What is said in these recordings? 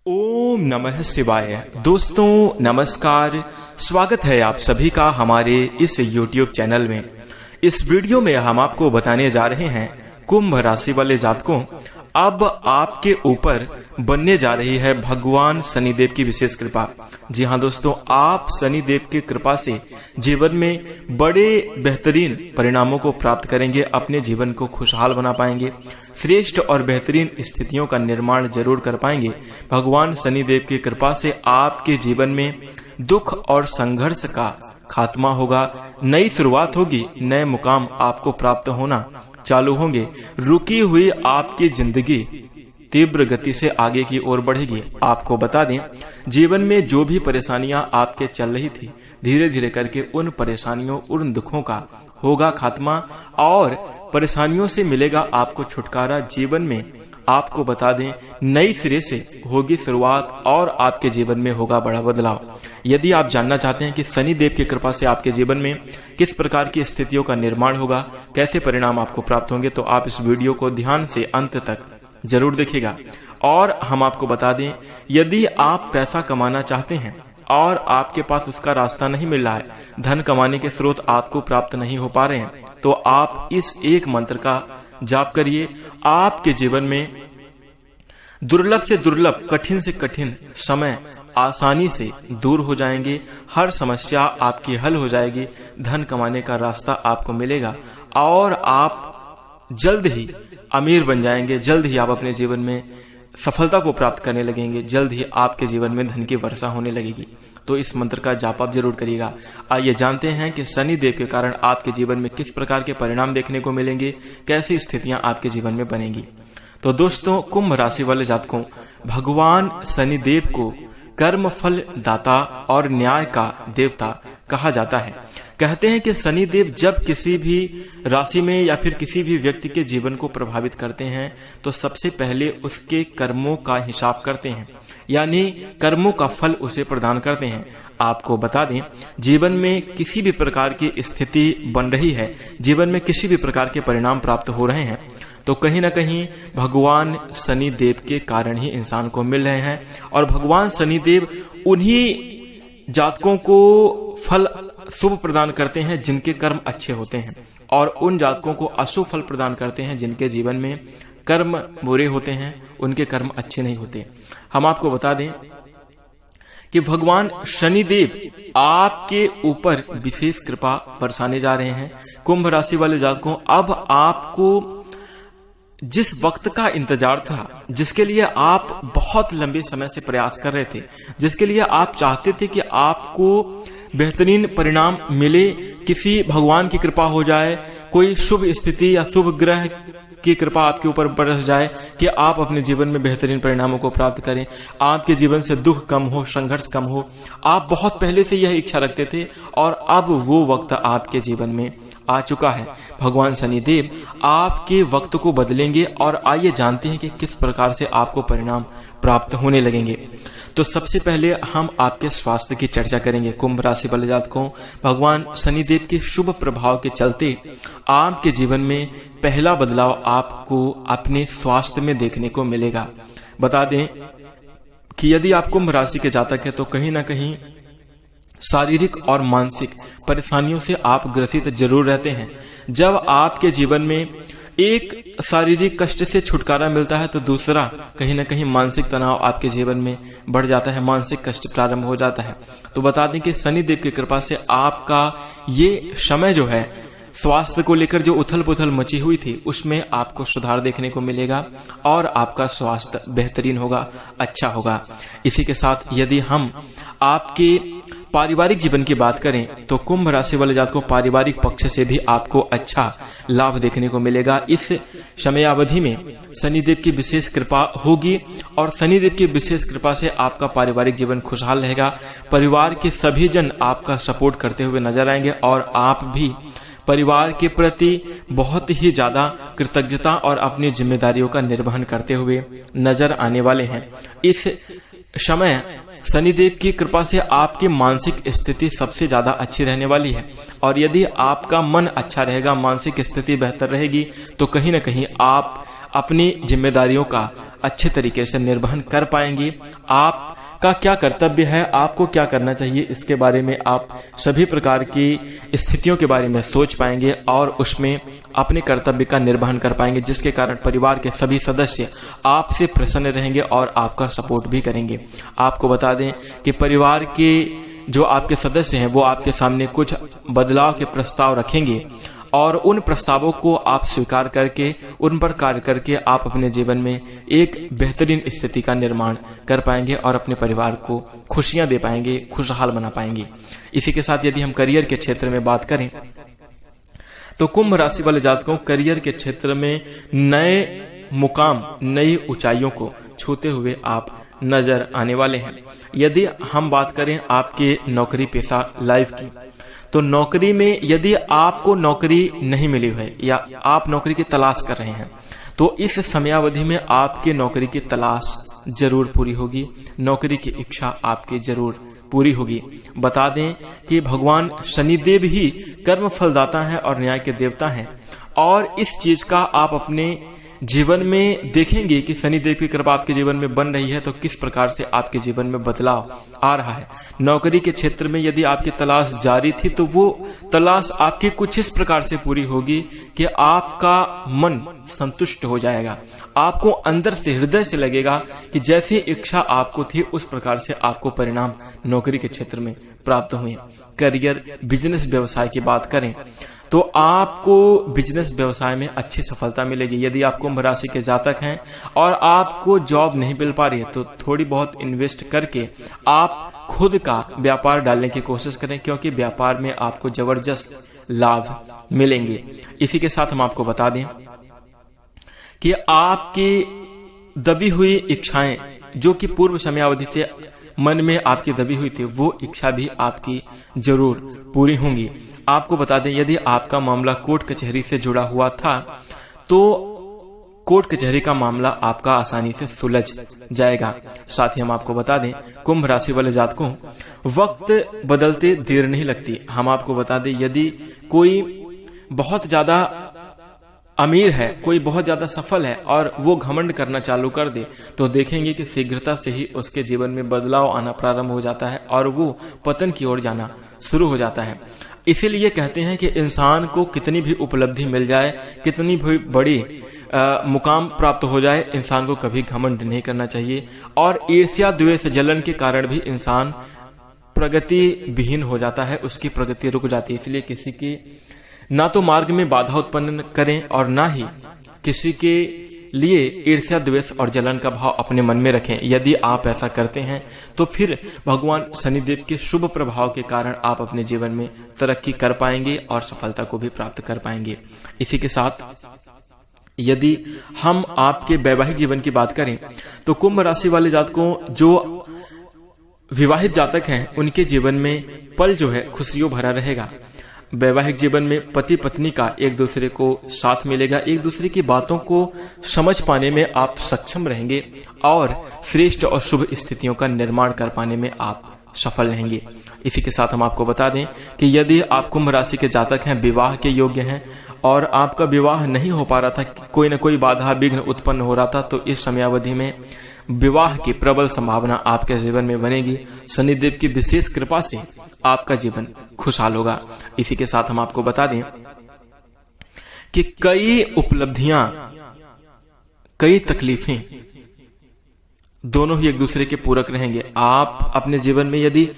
ओम नमः शिवाय। दोस्तों नमस्कार, स्वागत है आप सभी का हमारे इस YouTube चैनल में। इस वीडियो में हम आपको बताने जा रहे हैं कुंभ राशि वाले जातकों, अब आपके ऊपर बनने जा रही है भगवान शनिदेव की विशेष कृपा। जी हाँ दोस्तों, आप शनिदेव की कृपा से जीवन में बड़े बेहतरीन परिणामों को प्राप्त करेंगे, अपने जीवन को खुशहाल बना पाएंगे, श्रेष्ठ और बेहतरीन स्थितियों का निर्माण जरूर कर पाएंगे। भगवान शनिदेव की कृपा से आपके जीवन में दुख और संघर्ष का खात्मा होगा, नई शुरुआत होगी, नए मुकाम आपको प्राप्त होना चालू होंगे, रुकी हुई आपकी जिंदगी तीव्र गति से आगे की ओर बढ़ेगी। आपको बता दें, जीवन में जो भी परेशानियां आपके चल रही थी, धीरे धीरे करके उन परेशानियों, उन दुखों का होगा खात्मा और परेशानियों से मिलेगा आपको छुटकारा। जीवन में आपको बता दें, नई सिरे से होगी शुरुआत और आपके जीवन में होगा बड़ा बदलाव। यदि आप जानना चाहते हैं कि शनिदेव की कृपा से आपके जीवन में किस प्रकार की स्थितियों का निर्माण होगा, कैसे परिणाम आपको प्राप्त होंगे, तो आप इस वीडियो को ध्यान से अंत तक जरूर देखिएगा। और हम आपको बता दें, यदि आप पैसा कमाना चाहते हैं और आपके पास उसका रास्ता नहीं मिल रहा है, धन कमाने के स्रोत आपको प्राप्त नहीं हो पा रहे हैं, तो आप इस एक मंत्र का जाप करिए। आपके जीवन में दुर्लभ से दुर्लभ, कठिन से कठिन समय आसानी से दूर हो जाएंगे, हर समस्या आपकी हल हो जाएगी, धन कमाने का रास्ता आपको मिलेगा और आप जल्द ही अमीर बन जाएंगे, जल्द ही आप अपने जीवन में सफलता को प्राप्त करने लगेंगे, जल्द ही आपके जीवन में धन की वर्षा होने लगेगी। तो इस मंत्र का जाप आप जरूर करिएगा। आइए जानते हैं कि शनि देव के कारण आपके जीवन में किस प्रकार के परिणाम देखने को मिलेंगे, कैसी स्थितियां आपके जीवन में बनेंगी। तो दोस्तों, कुंभ राशि वाले जातकों, भगवान शनिदेव को कर्म फल दाता और न्याय का देवता कहा जाता है। कहते हैं कि शनिदेव जब किसी भी राशि में या फिर किसी भी व्यक्ति के जीवन को प्रभावित करते हैं तो सबसे पहले उसके कर्मों का हिसाब करते हैं, यानी कर्मों का फल उसे प्रदान करते हैं। आपको बता दें, जीवन में किसी भी प्रकार की स्थिति बन रही है, जीवन में किसी भी प्रकार के परिणाम प्राप्त हो रहे हैं, तो कहीं ना कहीं भगवान शनिदेव के कारण ही इंसान को मिल रहे हैं। और भगवान शनिदेव उन्हीं जातकों को फल शुभ प्रदान करते हैं जिनके कर्म अच्छे होते हैं, और उन जातकों को अशुभ फल प्रदान करते हैं जिनके जीवन में कर्म बुरे होते हैं, उनके कर्म अच्छे नहीं होते। हम आपको बता दें कि भगवान शनिदेव आपके ऊपर विशेष कृपा बरसाने जा रहे हैं। कुंभ राशि वाले जातकों, अब आपको जिस वक्त का इंतजार था, जिसके लिए आप बहुत लंबे समय से प्रयास कर रहे थे, जिसके लिए आप चाहते थे कि आपको बेहतरीन परिणाम मिले, किसी भगवान की कृपा हो जाए, कोई शुभ स्थिति या शुभ ग्रह की कृपा आपके ऊपर बरस जाए कि आप अपने जीवन में बेहतरीन परिणामों को प्राप्त करें, आपके जीवन से दुख कम हो, संघर्ष कम हो, आप बहुत पहले से यह इच्छा रखते थे और अब वो वक्त आपके जीवन में आ चुका है। भगवान शनिदेव आपके वक्त को बदलेंगे और आइए जानते हैं कि किस प्रकार से आपको परिणाम प्राप्त होने लगेंगे। तो सबसे पहले हम आपके स्वास्थ्य की चर्चा करेंगे। कुंभ राशि वाले जातकों, भगवान शनिदेव के शुभ प्रभाव के चलते आपके जीवन में पहला बदलाव आपको अपने स्वास्थ्य में देखने को मिलेगा। बता दें कि यदि आप कुंभ राशि के जातक हैं तो कहीं ना कहीं शारीरिक और मानसिक परेशानियों से आप ग्रसित जरूर रहते हैं। जब आपके जीवन में एक शारीरिक कष्ट से छुटकारा मिलता है तो दूसरा कहीं ना कहीं मानसिक तनाव आपके जीवन में बढ़ जाता है, मानसिक कष्ट प्रारंभ हो जाता है। तो बता दें कि शनिदेव की कृपा से आपका ये समय जो है, स्वास्थ्य को लेकर जो उथल पुथल मची हुई थी, उसमें आपको सुधार देखने को मिलेगा और आपका स्वास्थ्य बेहतरीन होगा, अच्छा होगा। इसी के साथ यदि हम आपके पारिवारिक जीवन की बात करें तो कुंभ राशि वाले जातकों को पारिवारिक पक्ष से भी आपको अच्छा लाभ देखने को मिलेगा। इस समयावधि में शनिदेव की विशेष कृपा होगी और शनिदेव की विशेष कृपा से आपका पारिवारिक जीवन खुशहाल रहेगा। परिवार के सभी जन आपका सपोर्ट करते हुए नजर आएंगे और आप भी परिवार के प्रति बहुत ही ज्यादा कृतज्ञता और अपनी जिम्मेदारियों का निर्वहन करते हुए नजर आने वाले हैं। इस समय शनिदेव की कृपा से आपकी मानसिक स्थिति सबसे ज्यादा अच्छी रहने वाली है और यदि आपका मन अच्छा रहेगा, मानसिक स्थिति बेहतर रहेगी, तो कहीं ना कहीं आप अपनी जिम्मेदारियों का अच्छे तरीके से निर्वहन कर पाएंगे। आपका क्या कर्तव्य है, आपको क्या करना चाहिए, इसके बारे में आप सभी प्रकार की स्थितियों के बारे में सोच पाएंगे और उसमें अपने कर्तव्य का निर्वहन कर पाएंगे, जिसके कारण परिवार के सभी सदस्य आपसे प्रसन्न रहेंगे और आपका सपोर्ट भी करेंगे। आपको बता दें कि परिवार के जो आपके सदस्य हैं वो आपके सामने कुछ बदलाव के प्रस्ताव रखेंगे और उन प्रस्तावों को आप स्वीकार करके उन पर कार्य करके आप अपने जीवन में एक बेहतरीन स्थिति का निर्माण कर पाएंगे और अपने परिवार को खुशियां दे पाएंगे, खुशहाल बना पाएंगे। इसी के साथ यदि हम करियर के क्षेत्र में बात करें तो कुंभ राशि वाले जातकों करियर के क्षेत्र में नए मुकाम, नई ऊंचाइयों को छूते हुए आप नजर आने वाले हैं। यदि हम बात करें आपके नौकरी पेशा लाइफ की, तो नौकरी में यदि आपको नौकरी नहीं मिली है या आप नौकरी की तलाश कर रहे हैं तो इस समयावधि में आपके नौकरी की तलाश जरूर पूरी होगी, नौकरी की इच्छा आपकी जरूर पूरी होगी। बता दें कि भगवान शनिदेव ही कर्म फलदाता हैं और न्याय के देवता हैं और इस चीज का आप अपने जीवन में देखेंगे कि शनिदेव की कृपा आपके जीवन में बन रही है तो किस प्रकार से आपके जीवन में बदलाव आ रहा है। नौकरी के क्षेत्र में यदि आपकी तलाश जारी थी तो वो तलाश आपकी कुछ इस प्रकार से पूरी होगी कि आपका मन संतुष्ट हो जाएगा। आपको अंदर से, हृदय से लगेगा कि जैसी इच्छा आपको थी उस प्रकार से आपको परिणाम नौकरी के क्षेत्र में प्राप्त हुए। करियर, बिजनेस, व्यवसाय की बात करें तो आपको बिजनेस व्यवसाय में अच्छी सफलता मिलेगी। यदि आप कुंभ राशि के जातक हैं और आपको जॉब नहीं मिल पा रही है तो थोड़ी बहुत इन्वेस्ट करके आप खुद का व्यापार डालने की कोशिश करें, क्योंकि व्यापार में आपको जबरदस्त लाभ मिलेंगे। इसी के साथ हम आपको बता दें कि आपकी दबी हुई इच्छाएं जो कि पूर्व समयावधि से मन में आपकी दबी हुई थी वो इच्छा भी आपकी जरूर पूरी होंगी। आपको बता दें यदि आपका मामला कोर्ट कचहरी से जुड़ा हुआ था तो कोर्ट कचहरी का मामला आपका आसानी से सुलझ जाएगा। साथ ही हम आपको बता दें कुंभ राशि वाले जातकों वक्त बदलते देर नहीं लगती। हम आपको बता दें यदि कोई बहुत ज्यादा अमीर है, कोई बहुत ज्यादा सफल है और वो घमंड करना चालू कर दे तो देखेंगे कि शीघ्रता से ही उसके जीवन में बदलाव आना प्रारंभ हो जाता है और वो पतन की ओर जाना शुरू हो जाता है। इसीलिए कहते हैं कि इंसान को कितनी भी उपलब्धि मिल जाए, कितनी भी बड़ी मुकाम प्राप्त हो जाए, इंसान को कभी घमंड नहीं करना चाहिए और ईर्ष्या, द्वेष, जलन के कारण भी इंसान प्रगति विहीन हो जाता है, उसकी प्रगति रुक जाती है। इसलिए किसी की ना तो मार्ग में बाधा उत्पन्न करें और ना ही किसी के लिए ईर्ष्या, द्वेष और जलन का भाव अपने मन में रखें। यदि आप ऐसा करते हैं तो फिर भगवान शनिदेव के शुभ प्रभाव के कारण आप अपने जीवन में तरक्की कर पाएंगे और सफलता को भी प्राप्त कर पाएंगे। इसी के साथ यदि हम आपके वैवाहिक जीवन की बात करें तो कुंभ राशि वाले जातकों जो विवाहित जातक हैं उनके जीवन में पल जो है खुशियों भरा रहेगा। वैवाहिक जीवन में पति पत्नी का एक दूसरे को साथ मिलेगा, एक दूसरे की बातों को समझ पाने में आप सक्षम रहेंगे और श्रेष्ठ और शुभ स्थितियों का निर्माण कर पाने में आप सफल रहेंगे। इसी के साथ हम आपको बता दें कि यदि आप कुंभ राशि के जातक हैं, विवाह के योग्य हैं और आपका विवाह नहीं हो पा रहा था, कोई न कोई बाधा विघ्न उत्पन्न हो रहा था, तो इस समयावधि में विवाह की प्रबल संभावना आपके जीवन में बनेगी। शनिदेव की विशेष कृपा से आपका जीवन खुशहाल होगा। इसी के साथ हम आपको बता दें कि कई उपलब्धियां, कई तकलीफें दोनों ही एक दूसरे के पूरक रहेंगे। आप अपने जीवन में यदि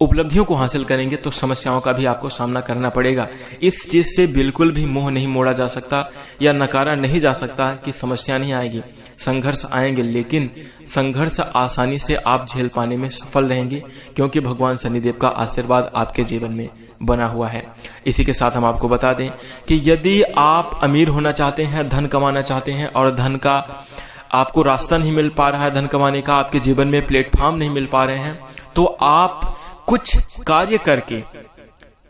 उपलब्धियों को हासिल करेंगे तो समस्याओं का भी आपको सामना करना पड़ेगा। इस चीज से बिल्कुल भी मुंह नहीं मोड़ा जा सकता या नकारा नहीं जा सकता कि समस्या नहीं आएगी, संघर्ष आएंगे, लेकिन संघर्ष आसानी से आप झेल पाने में सफल रहेंगे क्योंकि भगवान शनिदेव का आशीर्वाद आपके जीवन में बना हुआ है। इसी के साथ हम आपको बता दें कि यदि आप अमीर होना चाहते हैं, धन कमाना चाहते हैं और धन का आपको रास्ता नहीं मिल पा रहा है, धन कमाने का आपके जीवन में प्लेटफॉर्म नहीं मिल पा रहे हैं, तो आप कुछ कार्य करके,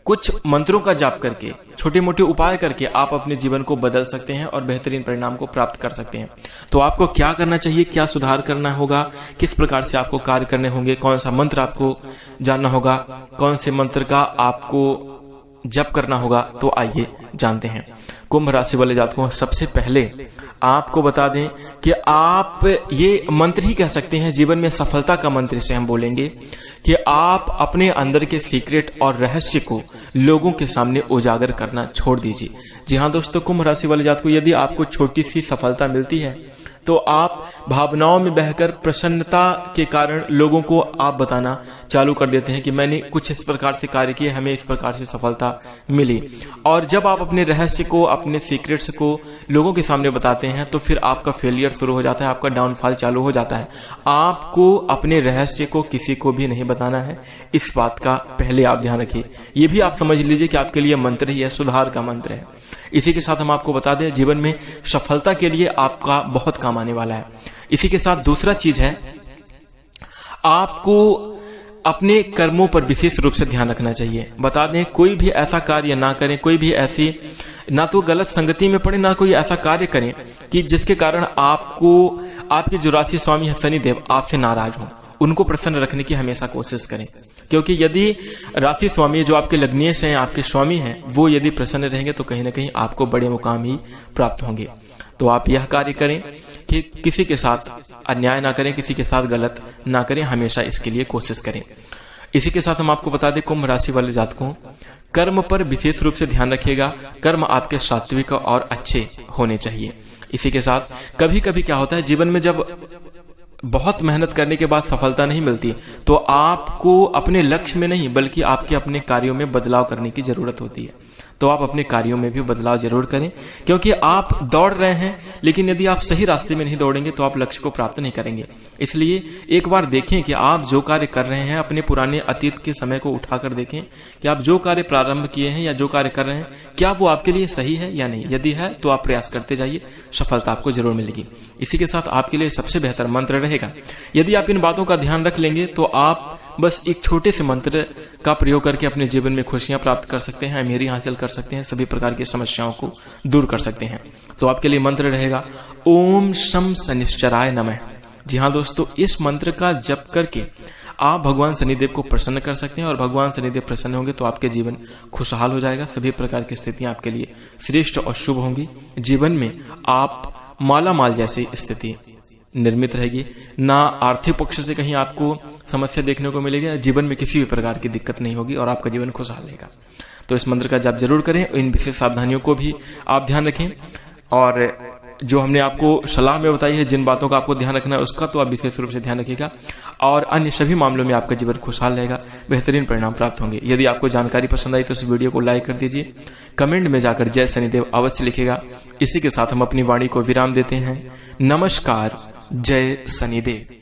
कुछ मंत्रों का जाप करके, छोटे मोटे उपाय करके आप अपने जीवन को बदल सकते हैं और बेहतरीन परिणाम को प्राप्त कर सकते हैं। तो आपको क्या करना चाहिए, क्या सुधार करना होगा, किस प्रकार से आपको कार्य करने होंगे, कौन सा मंत्र आपको जानना होगा, कौन से मंत्र का आपको जप करना होगा, तो आइए जानते हैं। कुंभ राशि वाले जातकों, सबसे पहले आपको बता दें कि आप ये मंत्र ही कह सकते हैं, जीवन में सफलता का मंत्र से हम बोलेंगे कि आप अपने अंदर के सीक्रेट और रहस्य को लोगों के सामने उजागर करना छोड़ दीजिए। जी हाँ दोस्तों, कुंभ राशि वाले जातकों, यदि आपको छोटी सी सफलता मिलती है तो आप भावनाओं में बहकर प्रसन्नता के कारण लोगों को आप बताना चालू कर देते हैं कि मैंने कुछ इस प्रकार से कार्य किए, हमें इस प्रकार से सफलता मिली। और जब आप अपने रहस्य को, अपने सीक्रेट्स को लोगों के सामने बताते हैं तो फिर आपका फेलियर शुरू हो जाता है, आपका डाउनफॉल चालू हो जाता है। आपको अपने रहस्य को किसी को भी नहीं बताना है, इस बात का पहले आप ध्यान रखिए। ये भी आप समझ लीजिए कि आपके लिए मंत्र ही है, सुधार का मंत्र है। इसी के साथ हम आपको बता दें, जीवन में सफलता के लिए आपका बहुत काम आने वाला है। इसी के साथ दूसरा चीज है, आपको अपने कर्मों पर विशेष रूप से ध्यान रखना चाहिए। बता दें, कोई भी ऐसा कार्य ना करें, कोई भी ऐसी ना तो गलत संगति में पड़े, ना कोई ऐसा कार्य करें कि जिसके कारण आपको, आपके जो राशि स्वामी है शनिदेव, आपसे नाराज हों। उनको प्रसन्न रखने की हमेशा कोशिश करें, क्योंकि यदि राशि स्वामी जो आपके लग्नेश हैं, आपके स्वामी हैं, वो यदि प्रसन्न रहेंगे तो कहीं ना कहीं आपको बड़े मुकाम ही प्राप्त होंगे। तो आप यह कार्य करें कि किसी के साथ अन्याय ना करें, किसी के साथ गलत ना करें, हमेशा इसके लिए कोशिश करें। इसी के साथ हम आपको बता दें, कुंभ राशि वाले जातकों, कर्म पर विशेष रूप से ध्यान रखिएगा। कर्म आपके सात्विक और अच्छे होने चाहिए। इसी के साथ कभी कभी क्या होता है, जीवन में जब बहुत मेहनत करने के बाद सफलता नहीं मिलती तो आपको अपने लक्ष्य में नहीं बल्कि आपके अपने कार्यों में बदलाव करने की जरूरत होती है। तो आप अपने कार्यों में भी बदलाव जरूर करें, क्योंकि आप दौड़ रहे हैं, लेकिन यदि आप सही रास्ते में नहीं दौड़ेंगे तो आप लक्ष्य को प्राप्त नहीं करेंगे। इसलिए एक बार देखें कि आप जो कार्य कर रहे हैं, अपने पुराने अतीत के समय को उठाकर देखें कि आप जो कार्य प्रारंभ किए हैं या जो कार्य कर रहे हैं, क्या वो आपके लिए सही है या नहीं। यदि है तो आप प्रयास करते जाइए, सफलता आपको जरूर मिलेगी। इसी के साथ आपके लिए सबसे बेहतर मंत्र रहेगा, यदि आप इन बातों का ध्यान रख लेंगे तो आप बस एक छोटे से मंत्र का प्रयोग करके अपने जीवन में खुशियां प्राप्त कर सकते हैं, अमीरी हासिल कर सकते हैं, सभी प्रकार की समस्याओं को दूर कर सकते हैं। तो आपके लिए मंत्र रहेगा ओम शम शनिश्चराय नमः। जी हाँ दोस्तों, इस मंत्र का जप करके आप भगवान शनिदेव को प्रसन्न कर सकते हैं और भगवान शनिदेव प्रसन्न होंगे तो आपके जीवन खुशहाल हो जाएगा। सभी प्रकार की स्थितियां आपके लिए श्रेष्ठ और शुभ होंगी। जीवन में आप माला माल जैसी स्थिति निर्मित रहेगी। ना आर्थिक पक्ष से कहीं आपको समस्या देखने को मिलेगी, जीवन में किसी भी प्रकार की दिक्कत नहीं होगी और आपका जीवन खुशहाल रहेगा। तो इस मंत्र का जाप जरूर करें। इन विशेष सावधानियों को भी आप ध्यान रखें, और जो हमने आपको सलाह में बताई है, जिन बातों का आपको ध्यान रखना है उसका तो आप विशेष रूप से ध्यान रखिएगा, और अन्य सभी मामलों में आपका जीवन खुशहाल रहेगा, बेहतरीन परिणाम प्राप्त होंगे। यदि आपको जानकारी पसंद आई तो इस वीडियो को लाइक कर दीजिए, कमेंट में जाकर जय शनिदेव अवश्य लिखिएगा। इसी के साथ हम अपनी वाणी को विराम देते हैं। नमस्कार, जय शनिदेव।